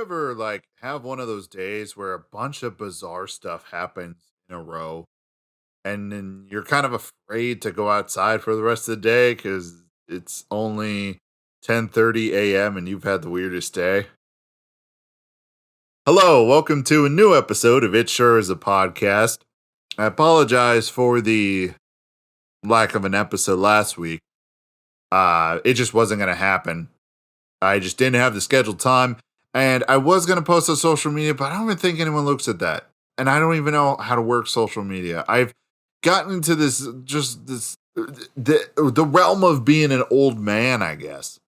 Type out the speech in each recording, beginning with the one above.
ever have one of those days where a bunch of bizarre stuff happens in a row and then you're kind of afraid to go outside for the rest of the day cuz it's only 10:30 a.m. and you've had the weirdest day? Hello, welcome to a new episode of It Sure Is a Podcast. I apologize for the lack of an episode last week. It just wasn't going to happen. I just didn't have the scheduled time. And I was going to post on social media, but I don't even think anyone looks at that. And I don't even know how to work social media. I've gotten into the realm of being an old man, I guess,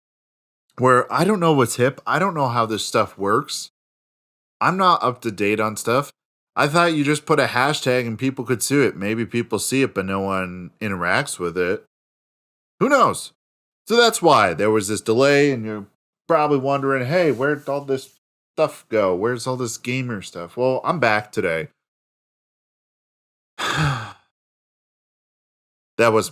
where I don't know what's hip. I don't know how this stuff works. I'm not up to date on stuff. I thought you just put a hashtag and people could see it. Maybe people see it, but no one interacts with it. Who knows? So that's why there was this delay, and you're probably wondering, hey, where'd all this stuff go? Where's all this gamer stuff? Well, I'm back today. That was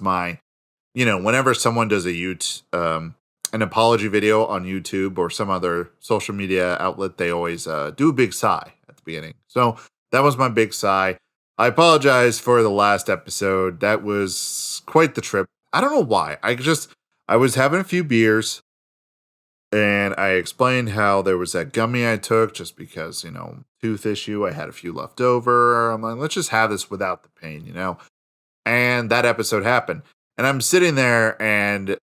whenever someone does an apology video on YouTube or some other social media outlet, they always do a big sigh at the beginning. So that was my big sigh. I apologize for the last episode. That was quite the trip. I don't know why. I was having a few beers and I explained how there was that gummy I took just because, tooth issue. I had a few left over. I'm like, let's just have this without the pain. And that episode happened. And I'm sitting there and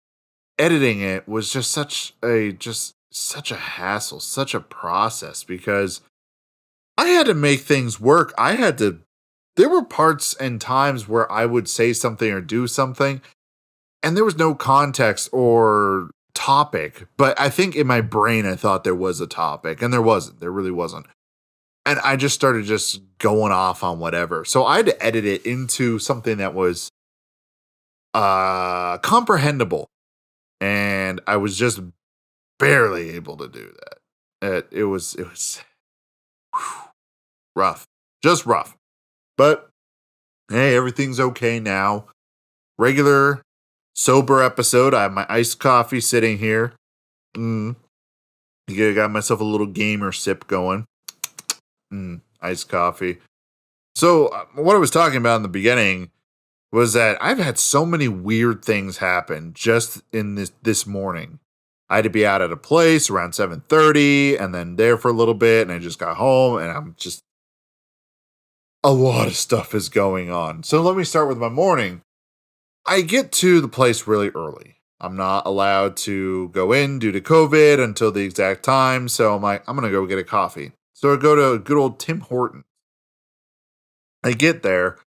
editing it was just such a hassle, such a process because I had to make things work. There were parts and times where I would say something or do something and there was no context or topic, but I think in my brain I thought there was a topic and there wasn't. There really wasn't. And I just started just going off on whatever. So I had to edit it into something that was comprehensible. And I was just barely able to do that. It was rough. Just rough. But hey, everything's okay now. Regular sober episode. I have my iced coffee sitting here. Got myself a little gamer sip going. Iced coffee. So what I was talking about in the beginning was that I've had so many weird things happen just in this morning. I had to be out at a place around 7:30 and then there for a little bit, and I just got home and I'm just a lot of stuff is going on. So let me start with my morning. I get to the place really early. I'm not allowed to go in due to COVID until the exact time. So I'm like, I'm going to go get a coffee. So I go to good old Tim Hortons. I get there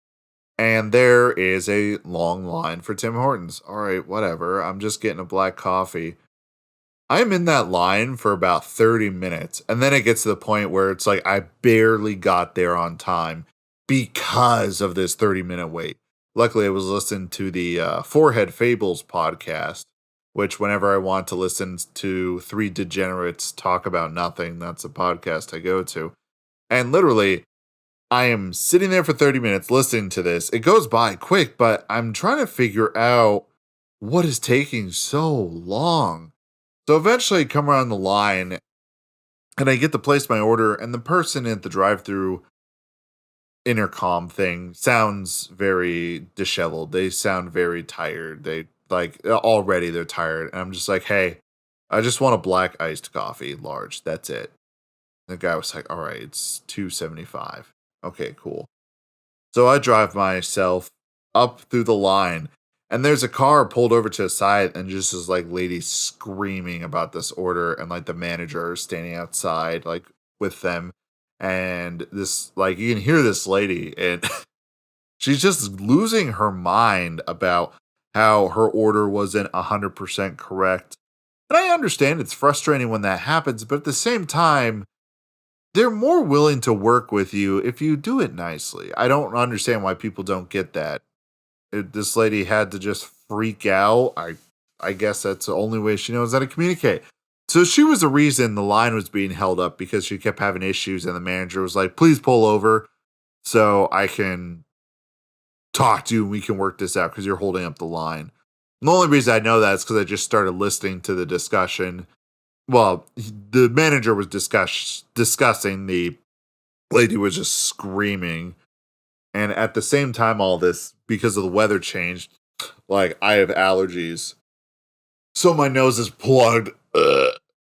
and there is a long line for Tim Hortons. All right, whatever. I'm just getting a black coffee. I'm in that line for about 30 minutes. And then it gets to the point where it's like I barely got there on time because of this 30-minute wait. Luckily, I was listening to the Forehead Fables podcast, which whenever I want to listen to three degenerates talk about nothing, that's a podcast I go to. And literally, I am sitting there for 30 minutes listening to this. It goes by quick, but I'm trying to figure out what is taking so long. So eventually I come around the line and I get to place my order, and the person at the drive-thru intercom thing sounds very disheveled. They sound very tired. They already they're tired. And I'm just like, hey, I just want a black iced coffee, large. That's it. The guy was like, all right, it's $2.75. Okay, cool. So I drive myself up through the line, and there's a car pulled over to the side, and just this lady screaming about this order, and the manager is standing outside with them. And this, you can hear this lady, and she's just losing her mind about how her order wasn't 100% correct. And I understand it's frustrating when that happens, but at the same time, they're more willing to work with you if you do it nicely. I don't understand why people don't get that. This lady had to just freak out. I guess that's the only way she knows how to communicate. So she was the reason the line was being held up, because she kept having issues, and the manager was like, please pull over so I can talk to you and we can work this out because you're holding up the line. And the only reason I know that is because I just started listening to the discussion well, the manager was discussing, the lady was just screaming. And at the same time, all this, because of the weather change, like I have allergies. So my nose is plugged.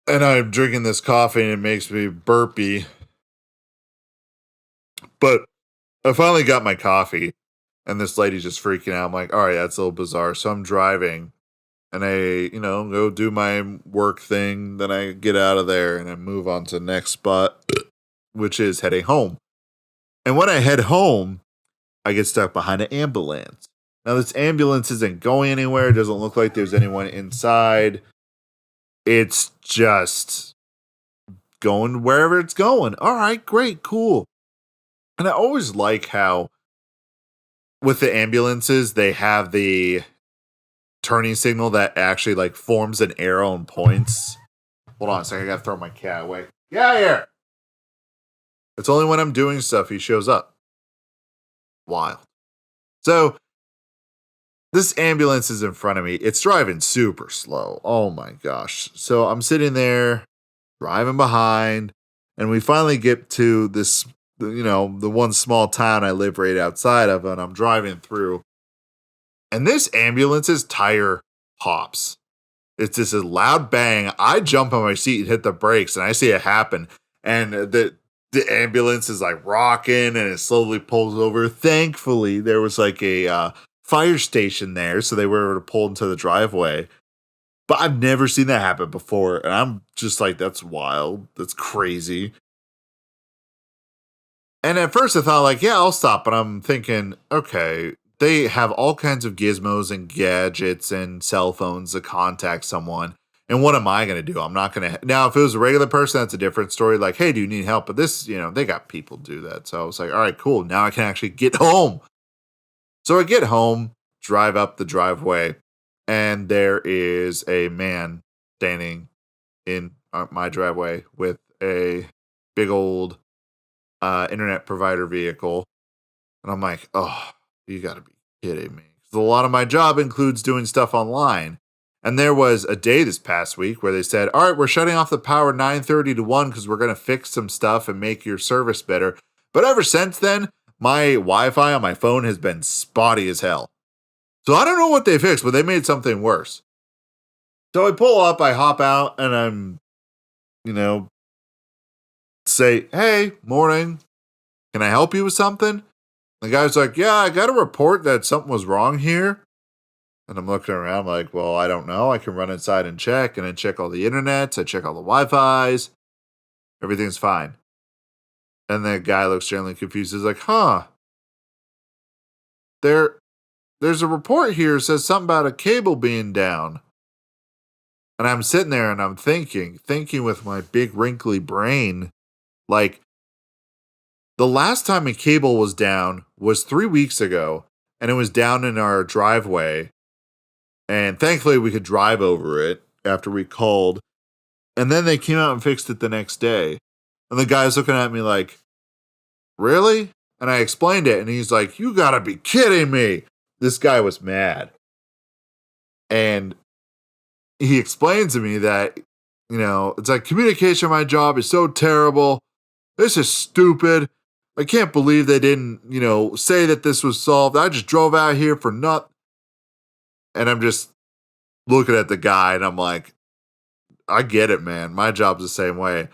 And I'm drinking this coffee and it makes me burpy. But I finally got my coffee and this lady's just freaking out. I'm like, all right, that's a little bizarre. So I'm driving and go do my work thing. Then I get out of there and I move on to the next spot, which is heading home. And when I head home, I get stuck behind an ambulance. Now, this ambulance isn't going anywhere. It doesn't look like there's anyone inside. It's just going wherever it's going. All right, great, cool. And I always like how with the ambulances, they have the turning signal that actually like forms an arrow and points. Hold on a second, I gotta throw my cat away. Get out of here! It's only when I'm doing stuff he shows up. Wild. So, this ambulance is in front of me. It's driving super slow. Oh my gosh. So I'm sitting there, driving behind, and we finally get to this, the one small town I live right outside of, and I'm driving through. And this ambulance's tire pops. It's just a loud bang. I jump on my seat and hit the brakes, and I see it happen. And the ambulance is like rocking, and it slowly pulls over. Thankfully, there was like a fire station there, so they were able to pull into the driveway. But I've never seen that happen before, and I'm just like, that's wild. That's crazy. And at first I thought like, yeah, I'll stop. But I'm thinking, okay, they have all kinds of gizmos and gadgets and cell phones to contact someone. And what am I going to do? I'm not going to. Now, if it was a regular person, that's a different story. Like, hey, do you need help? But this, they got people do that. So I was like, all right, cool. Now I can actually get home. So I get home, drive up the driveway, and there is a man standing in my driveway with a big old internet provider vehicle. And I'm like, oh, you got to be kidding me. 'Cause a lot of my job includes doing stuff online. And there was a day this past week where they said, all right, we're shutting off the power 9:30 to 1 because we're going to fix some stuff and make your service better. But ever since then, my Wi-Fi on my phone has been spotty as hell. So I don't know what they fixed, but they made something worse. So I pull up, I hop out, and I'm, say, hey, morning. Can I help you with something? The guy's like, yeah, I got a report that something was wrong here. And I'm looking around like, well, I don't know. I can run inside and check, and I check all the internets. I check all the Wi-Fis. Everything's fine. And the guy looks generally confused. He's like, there's a report here that says something about a cable being down. And I'm sitting there and I'm thinking with my big wrinkly brain, like, the last time a cable was down was 3 weeks ago, and it was down in our driveway. And thankfully, we could drive over it after we called. And then they came out and fixed it the next day. And the guy was looking at me like, really? And I explained it, and he's like, you gotta be kidding me. This guy was mad. And he explained to me that, it's like communication in my job is so terrible. This is stupid. I can't believe they didn't, say that this was solved. I just drove out here for nothing. And I'm just looking at the guy and I'm like, I get it, man. My job's the same way.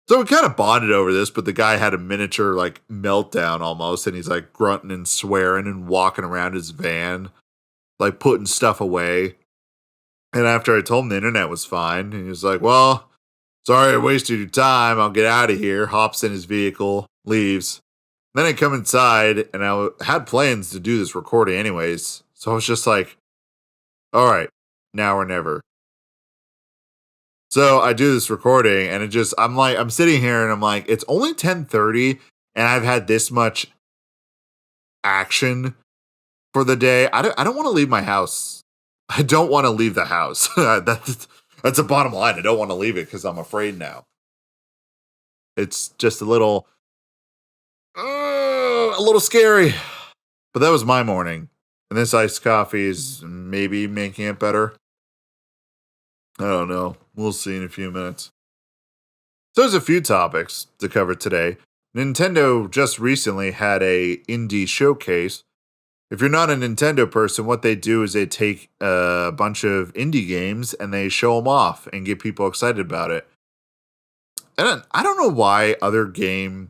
So we kind of bonded over this, but the guy had a miniature like meltdown almost. And he's like grunting and swearing and walking around his van, like putting stuff away. And after I told him the internet was fine, he was like, well, sorry I wasted your time. I'll get out of here. Hops in his vehicle, leaves. Then I come inside and I had plans to do this recording anyways. So I was just like, all right, now or never. So I do this recording and I'm sitting here and I'm like, it's only 10:30 and I've had this much action for the day. I don't want to leave my house. I don't want to leave the house. That's the bottom line. I don't want to leave it because I'm afraid now. It's just a little scary. But that was my morning. And this iced coffee is maybe making it better. I don't know. We'll see in a few minutes. So there's a few topics to cover today. Nintendo just recently had a indie showcase. If you're not a Nintendo person, what they do is they take a bunch of indie games and they show them off and get people excited about it. And I don't know why other game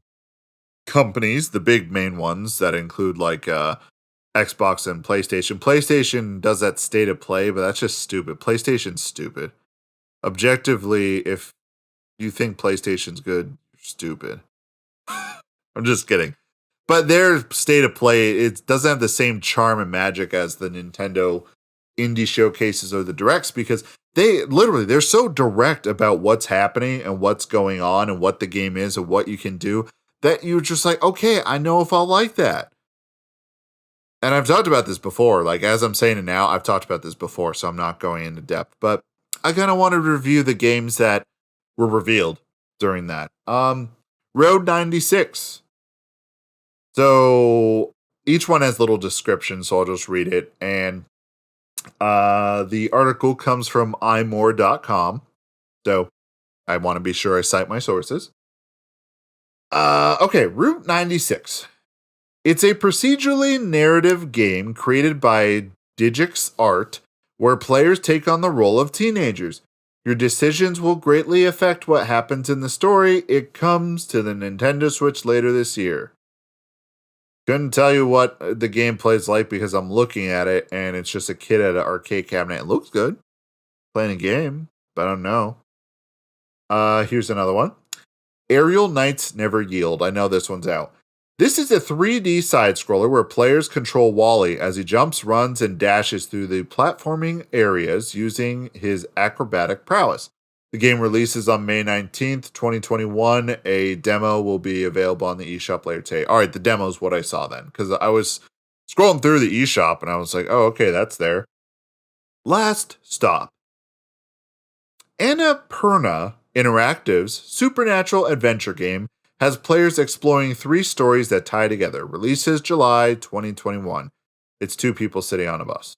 companies, the big main ones that include like Xbox and PlayStation. PlayStation does that state of play, but that's just stupid. PlayStation's stupid. Objectively, if you think PlayStation's good, you're stupid. I'm just kidding. But their state of play, it doesn't have the same charm and magic as the Nintendo indie showcases or the directs because they're so direct about what's happening and what's going on and what the game is and what you can do that you're just like, okay, I know if I'll like that. And I've talked about this before. Like, as I'm saying it now, I've talked about this before, so I'm not going into depth. But I kind of want to review the games that were revealed during that. Road 96. So each one has little descriptions, so I'll just read it. And the article comes from imore.com. So I want to be sure I cite my sources. Okay, Route 96. It's a procedurally narrative game created by Digix Art, where players take on the role of teenagers. Your decisions will greatly affect what happens in the story. It comes to the Nintendo Switch later this year. Couldn't tell you what the gameplay is like because I'm looking at it and it's just a kid at an arcade cabinet. It looks good. Playing a game, but I don't know. Here's another one. Aerial Knights Never Yield. I know this one's out. This is a 3D side-scroller where players control Wally as he jumps, runs, and dashes through the platforming areas using his acrobatic prowess. The game releases on May 19th, 2021. A demo will be available on the eShop later today. All right, the demo is what I saw then, because I was scrolling through the eShop and I was like, oh, okay, that's there. Last stop. Annapurna Interactive's supernatural adventure game has players exploring 3 stories that tie together. Releases July 2021. It's 2 people sitting on a bus.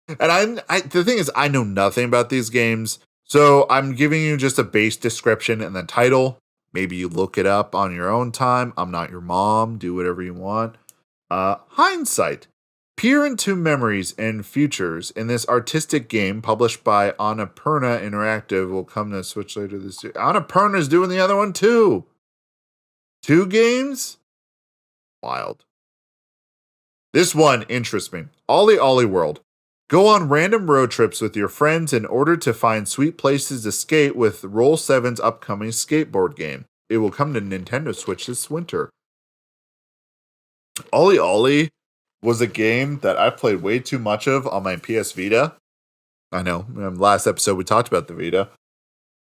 And the thing is, I know nothing about these games, so I'm giving you just a base description and the title. Maybe you look it up on your own time. I'm not your mom. Do whatever you want. Hindsight. Peer into memories and futures in this artistic game published by Annapurna Interactive will come to Switch later this year. Annapurna's doing the other one too. 2 games? Wild. This one interests me. Ollie Ollie World. Go on random road trips with your friends in order to find sweet places to skate with Roll7's upcoming skateboard game. It will come to Nintendo Switch this winter. Ollie Ollie was a game that I played way too much of on my PS Vita. I know, last episode we talked about the Vita.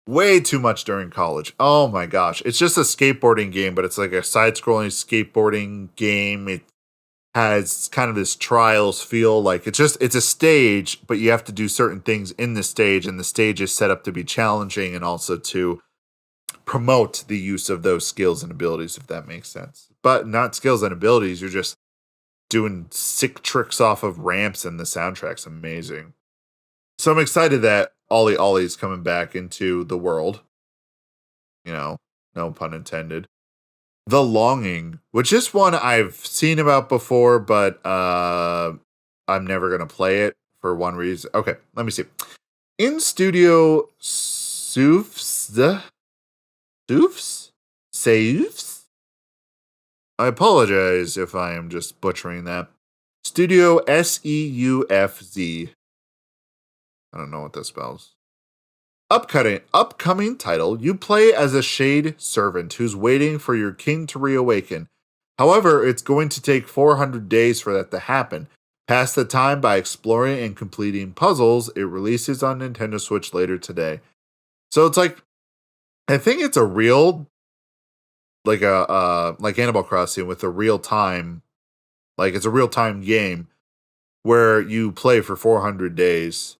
Way too much during college. Oh my gosh. It's just a skateboarding game, but it's like a side-scrolling skateboarding game. It has kind of this trials feel. Like it's a stage, but you have to do certain things in the stage, and the stage is set up to be challenging and also to promote the use of those skills and abilities, if that makes sense. But not skills and abilities, you're just doing sick tricks off of ramps, and the soundtrack's amazing. So I'm excited that Ollie Ollie's coming back into the world. You know, no pun intended. The Longing, which is one I've seen about before, but I'm never going to play it for one reason. Okay, let me see. In Studio Seufz? I apologize if I am just butchering that. Studio Seufz. I don't know what that spells. Upcoming title, you play as a shade servant who's waiting for your king to reawaken. However, it's going to take 400 days for that to happen. Pass the time by exploring and completing puzzles. It releases on Nintendo Switch later today. So it's like, I think it's a real, like Animal Crossing with a real time, like it's a real time game where you play for 400 days.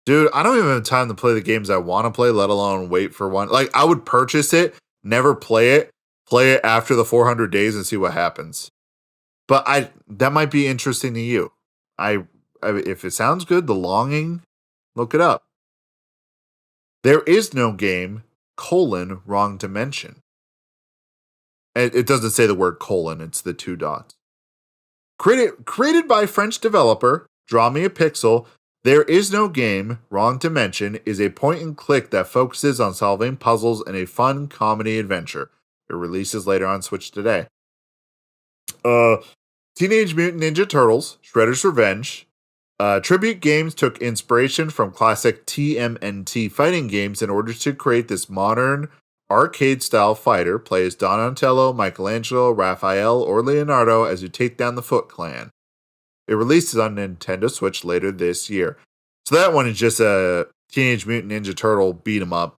Dude, I don't even have time to play the games I want to play, let alone wait for one. Like, I would purchase it, never play it after the 400 days and see what happens. But that might be interesting to you. If it sounds good, The Longing, look it up. There is no game wrong dimension. It doesn't say the word colon, it's the two dots. Created by French developer Draw Me a Pixel, There Is No Game, Wrong Dimension is a point and click that focuses on solving puzzles in a fun comedy adventure. It releases later on Switch today. Teenage Mutant Ninja Turtles, Shredder's Revenge. Tribute Games took inspiration from classic TMNT fighting games in order to create this modern arcade-style fighter. Play as Donatello, Michelangelo, Raphael, or Leonardo as you take down the Foot Clan. It releases on Nintendo Switch later this year. So that one is just a Teenage Mutant Ninja Turtle beat 'em up.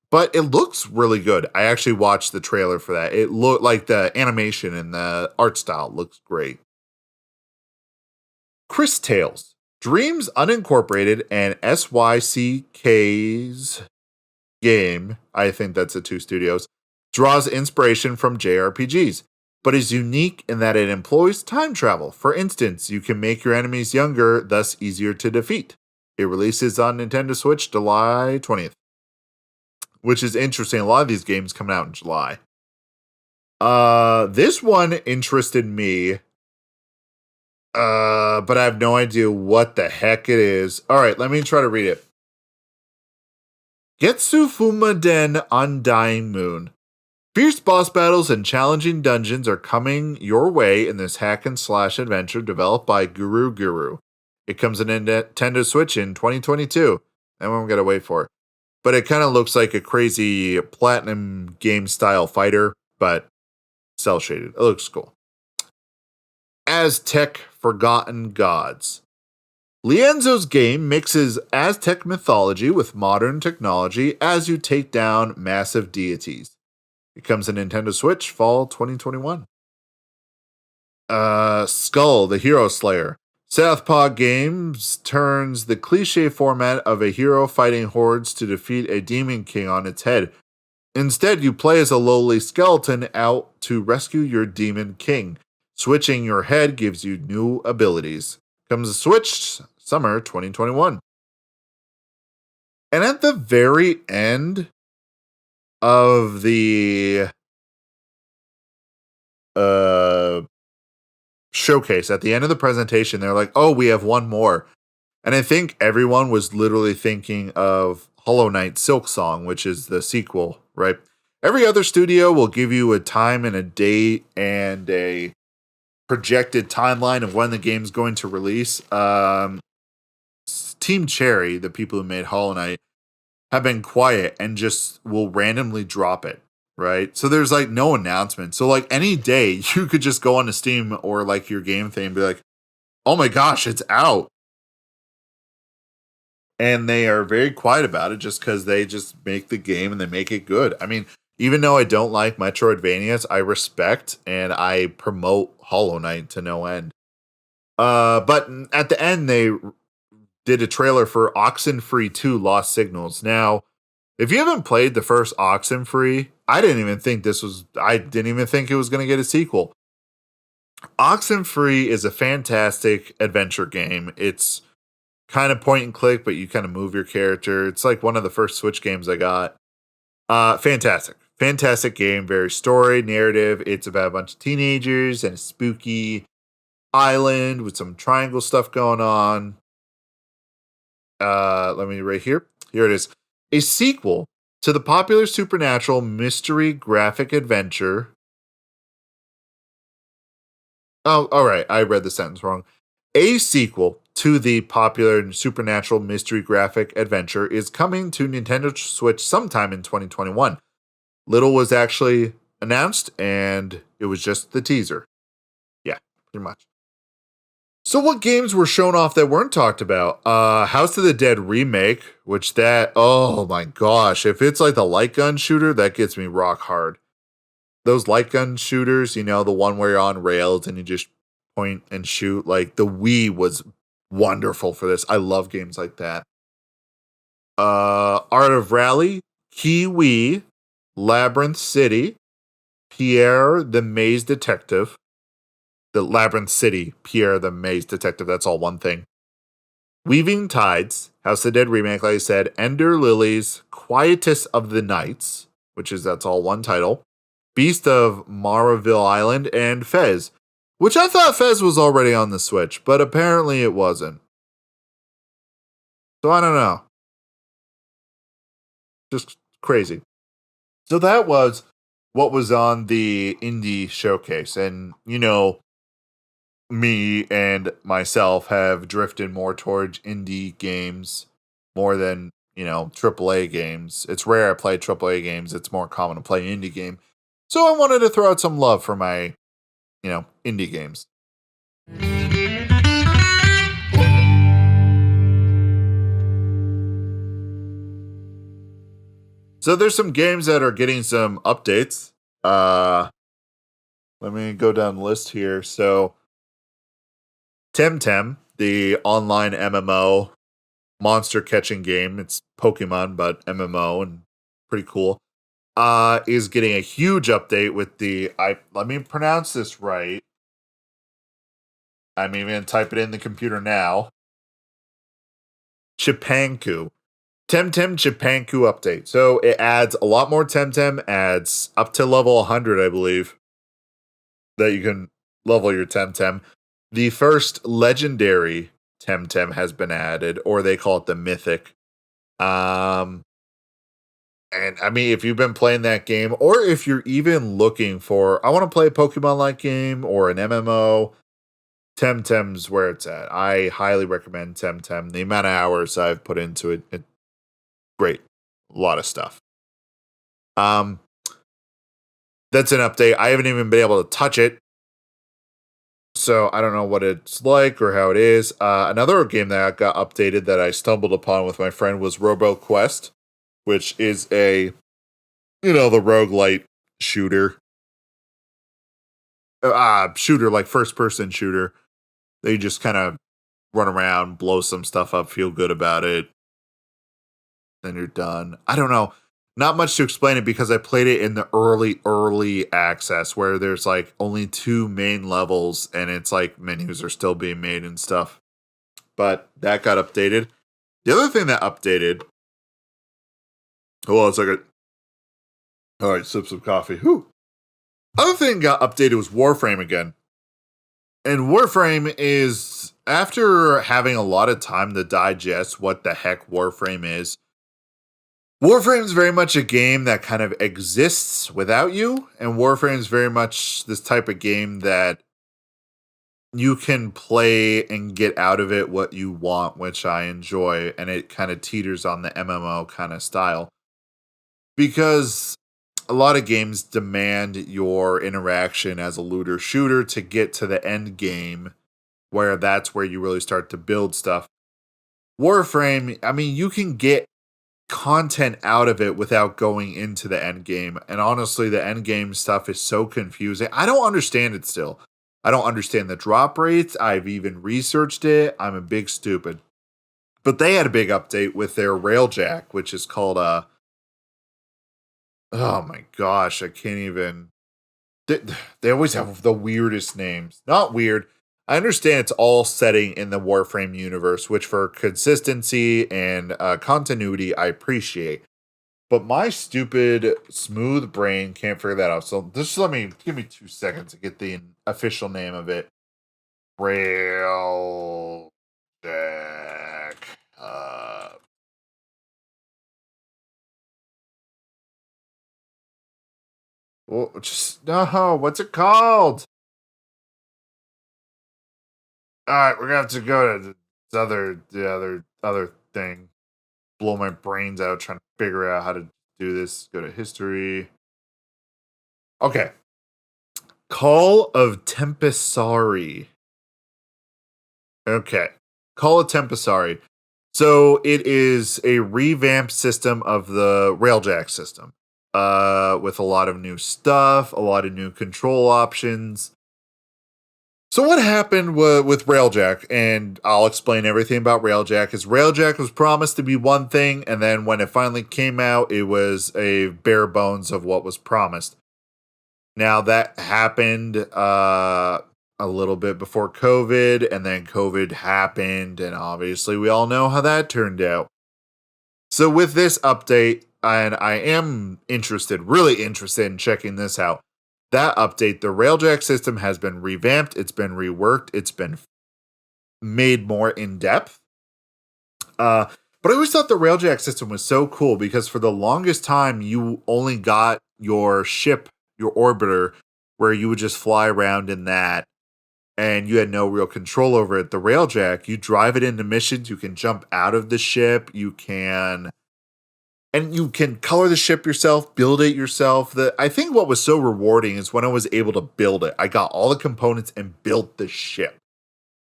But it looks really good. I actually watched the trailer for that. It looked like the animation and the art style looks great. Chris Tales, Dreams Unincorporated and SYCK's game, I think that's the two studios, draws inspiration from JRPGs, but is unique in that it employs time travel. For instance, you can make your enemies younger, thus easier to defeat. It releases on Nintendo Switch July 20th, which is interesting. A lot of these games coming out in July. This one interested me, but I have no idea what the heck it is. All right, let me try to read it. Getsu Fumaden Undying Moon. Fierce boss battles and challenging dungeons are coming your way in this hack and slash adventure developed by Guru Guru. It comes in Nintendo Switch in 2022. And we gotta wait for it. But it kind of looks like a crazy platinum game style fighter, but cell shaded. It looks cool. Aztec Forgotten Gods. Lienzo's game mixes Aztec mythology with modern technology as you take down massive deities. It comes in Nintendo Switch fall 2021. Skull, the Hero Slayer. Southpaw Games turns the cliche format of a hero fighting hordes to defeat a demon king on its head. Instead, you play as a lowly skeleton out to rescue your demon king. Switching your head gives you new abilities. Comes to Switch summer 2021. And at the very end of the showcase, at the end of the presentation, they're like, oh, we have one more. And I think everyone was literally thinking of Hollow Knight Silk Song, which is the sequel, right? Every other studio will give you a time and a date and a projected timeline of when the game's going to release. Team Cherry, the people who made Hollow Knight, have been quiet and just will randomly drop it, right? So there's like no announcement. So like any day you could just go on to Steam or like your game thing and be like, oh my gosh, it's out. And they are very quiet about it just because they just make the game and they make it good. I mean, even though I don't like Metroidvanias, I respect and I promote Hollow Knight to no end. But at the end, they did a trailer for Oxenfree 2 Lost Signals. Now, if you haven't played the first Oxenfree, I didn't even think it was going to get a sequel. Oxenfree is a fantastic adventure game. It's kind of point and click, but you kind of move your character. It's like one of the first Switch games I got. Fantastic game. Very story, narrative. It's about a bunch of teenagers and a spooky island with some triangle stuff going on. Let me right here. Here it is. A sequel to the popular supernatural mystery graphic adventure. Oh, all right. I read the sentence wrong. A sequel to the popular supernatural mystery graphic adventure is coming to Nintendo Switch sometime in 2021. Little was actually announced, and it was just the teaser. Yeah, pretty much. So what games were shown off that weren't talked about? House of the Dead remake, oh my gosh, if it's like the light gun shooter, that gets me rock hard. Those light gun shooters, the one where you're on rails and you just point and shoot, like the Wii was wonderful for this. I love games like that. Art of Rally, Kiwi, Labyrinth City, Pierre the Maze Detective. The Labyrinth City, Pierre the Maze Detective, that's all one thing. Weaving Tides, House of the Dead remake, like I said, Ender Lilies, Quietus of the Nights, that's all one title, Beast of Maraville Island, and Fez, which I thought Fez was already on the Switch, but apparently it wasn't. So I don't know. Just crazy. So that was what was on the indie showcase. And, me and myself have drifted more towards indie games more than, AAA games. It's rare I play AAA games. It's more common to play indie game. So I wanted to throw out some love for my, indie games. So there's some games that are getting some updates. Let me go down the list here. So Temtem, the online MMO monster catching game, it's Pokemon but MMO and pretty cool. Is getting a huge update with let me pronounce this right. I'm even gonna type it in the computer now. Chipanku. Temtem Chipanku update. So it adds a lot more Temtem, adds up to level 100, I believe, that you can level your Temtem. The first legendary Temtem has been added, or they call it the mythic. And I mean, if you've been playing that game, or if you're even looking for, I want to play a Pokemon-like game or an MMO, Temtem's where it's at. I highly recommend Temtem. The amount of hours I've put into it, great. A lot of stuff. That's an update. I haven't even been able to touch it, so I don't know what it's like or how it is. Another game that got updated that I stumbled upon with my friend was RoboQuest, which is the roguelite shooter. Shooter, like first-person shooter. They just kind of run around, blow some stuff up, feel good about it, then you're done. I don't know. Not much to explain it because I played it in the early access where there's like only 2 main levels and it's like menus are still being made and stuff. But that got updated. The other thing that updated. Hold on a second. All right, sip some coffee. Whew. Other thing got updated was Warframe again. And Warframe is, after having a lot of time to digest what the heck Warframe is, Warframe is very much a game that kind of exists without you, and Warframe is very much this type of game that you can play and get out of it what you want, which I enjoy, and it kind of teeters on the MMO kind of style. Because a lot of games demand your interaction as a looter shooter to get to the end game, where that's where you really start to build stuff. Warframe, I mean, you can get content out of it without going into the end game. And honestly, the end game stuff is so confusing. I don't understand it still. I don't understand the drop rates. I've even researched it. I'm a big stupid. But they had a big update with their Railjack, which is called oh my gosh, I can't even. They always have the weirdest names. Not weird. I understand it's all setting in the Warframe universe, which for consistency and continuity, I appreciate. But my stupid, smooth brain can't figure that out. So just give me 2 seconds to get the official name of it. Railjack. What's it called? All right, we're gonna have to go to the other thing. Blow my brains out trying to figure out how to do this. Go to history. Okay. Call of Tempesari. Okay. Call of Tempesari. So it is a revamped system of the Railjack system. With a lot of new stuff, a lot of new control options. So what happened with Railjack, and I'll explain everything about Railjack, is Railjack was promised to be one thing, and then when it finally came out, it was a bare bones of what was promised. Now, that happened a little bit before COVID, and then COVID happened, and obviously we all know how that turned out. So with this update, and I am interested, really interested in checking this out. That update, the Railjack system has been revamped, it's been reworked, it's been made more in depth. But I always thought the Railjack system was so cool because for the longest time, you only got your ship, your orbiter, where you would just fly around in that and you had no real control over it. The Railjack, you drive it into missions, you can jump out of the ship, you can color the ship yourself, build it yourself. I think what was so rewarding is when I was able to build it. I got all the components and built the ship.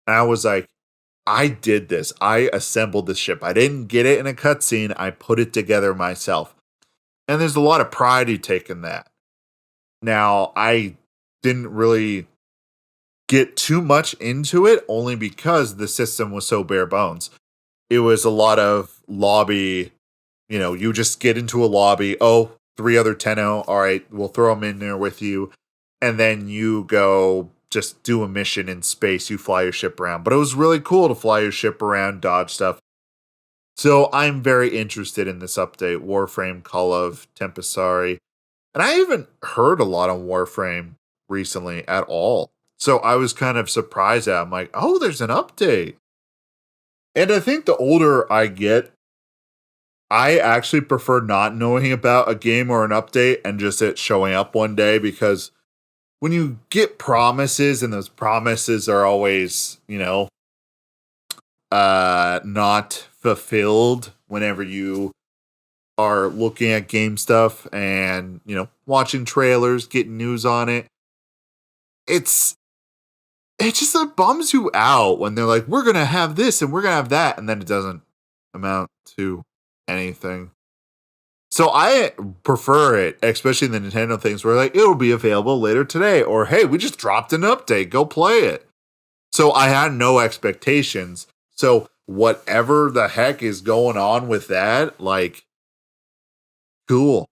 And I was like, I did this. I assembled the ship. I didn't get it in a cutscene. I put it together myself. And there's a lot of pride you take in that. Now, I didn't really get too much into it only because the system was so bare bones. It was a lot of lobby, you just get into a lobby. Oh, 3 other Tenno. All right, we'll throw them in there with you. And then you go just do a mission in space. You fly your ship around. But it was really cool to fly your ship around, dodge stuff. So I'm very interested in this update, Warframe, Call of Tempesari. And I haven't heard a lot on Warframe recently at all. So I was kind of surprised at it. I'm like, oh, there's an update. And I think the older I get, I actually prefer not knowing about a game or an update and just it showing up one day, because when you get promises and those promises are always, not fulfilled whenever you are looking at game stuff and, watching trailers, getting news on it, it just bums you out when they're like, we're going to have this and we're going to have that. And then it doesn't amount to anything. So I prefer it, especially in the Nintendo things where like, it'll be available later today. Or, hey, we just dropped an update. Go play it. So I had no expectations. So whatever the heck is going on with that, like, cool.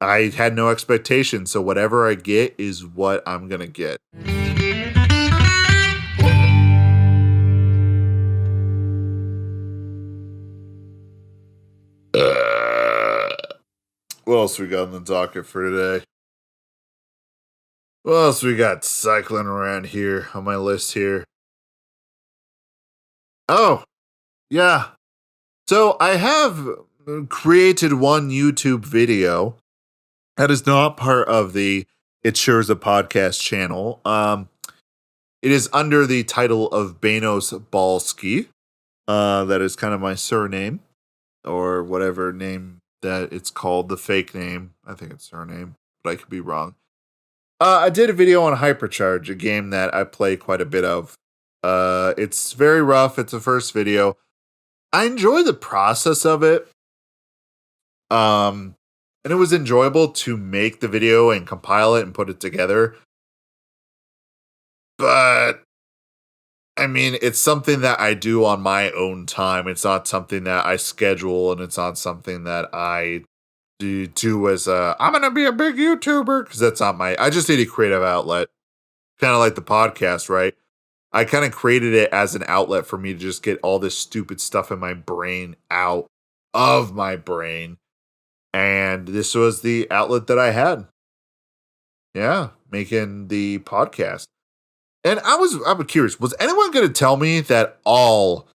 I had no expectations. So whatever I get is what I'm going to get. What else we got on the docket for today? What else we got cycling around here on my list here? Oh, yeah. So I have created one YouTube video that is not part of the It Sure Is a Podcast channel. It is under the title of Banos Balski. That is kind of my surname, or whatever name that it's called, the fake name. I think it's surname, but I could be wrong. I did a video on Hypercharge, a game that I play quite a bit of. It's very rough. It's a first video. I enjoy the process of it. And it was enjoyable to make the video and compile it and put it together. But I mean, it's something that I do on my own time. It's not something that I schedule, and it's not something that I do as I'm going to be a big YouTuber, because that's not I just need a creative outlet. Kind of like the podcast, right? I kind of created it as an outlet for me to just get all this stupid stuff in my brain out of my brain. And this was the outlet that I had. Yeah, making the podcast. And I'm curious, was anyone going to tell me that all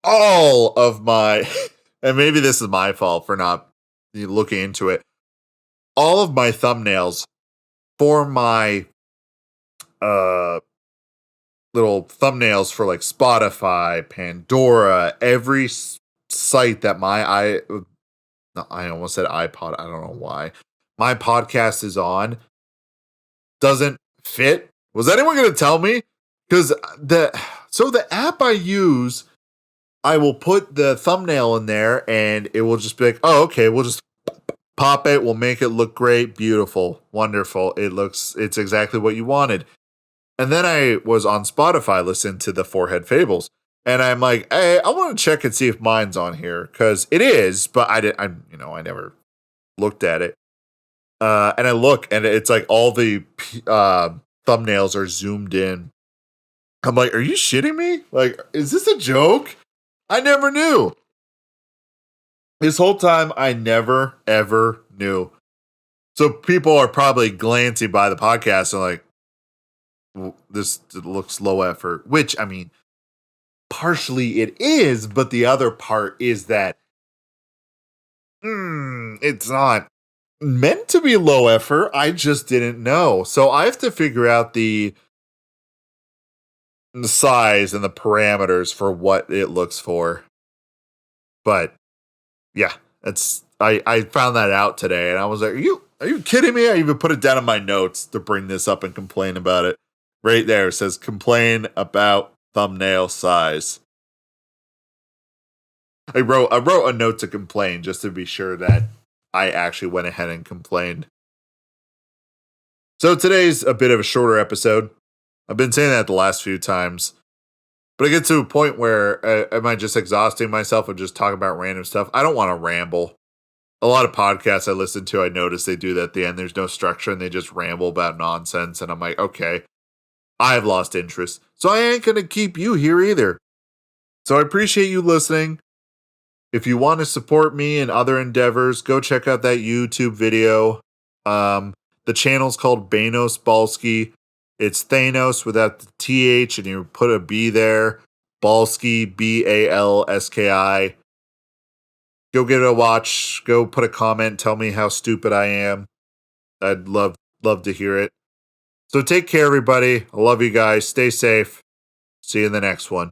of my, and maybe this is my fault for not looking into it, all of my thumbnails for my little thumbnails for like Spotify, Pandora, every site that I almost said iPod, I don't know why, my podcast is on, doesn't fit. Was anyone going to tell me? Because the app I use, I will put the thumbnail in there and it will just be like, oh, okay, we'll just pop it. We'll make it look great, beautiful, wonderful. It's exactly what you wanted. And then I was on Spotify listening to the Forehead Fables. And I'm like, hey, I want to check and see if mine's on here. Because it is, but I never looked at it. And I look and it's like all the thumbnails are zoomed in. I'm like, are you shitting me? Like, is this a joke? I never knew. This whole time, I never, ever knew. So people are probably glancing by the podcast and like, this looks low effort, which, I mean, partially it is, but the other part is that it's not meant to be low effort. I just didn't know. So I have to figure out the size and the parameters for what it looks for. But yeah, I found that out today and I was like, are you kidding me? I even put it down in my notes to bring this up and complain about it. Right there it says complain about thumbnail size. I wrote a note to complain just to be sure that I actually went ahead and complained. So today's a bit of a shorter episode. I've been saying that the last few times, but I get to a point where am I just exhausting myself and just talking about random stuff? I don't want to ramble. A lot of podcasts I listen to, I notice they do that at the end. There's no structure and they just ramble about nonsense. And I'm like, okay, I've lost interest. So I ain't going to keep you here either. So I appreciate you listening. If you want to support me and other endeavors, go check out that YouTube video. The channel's called Banos Balski. It's Thanos without the TH, and you put a B there. Balski, Balski. Go give it a watch. Go put a comment. Tell me how stupid I am. I'd love to hear it. So take care, everybody. I love you guys. Stay safe. See you in the next one.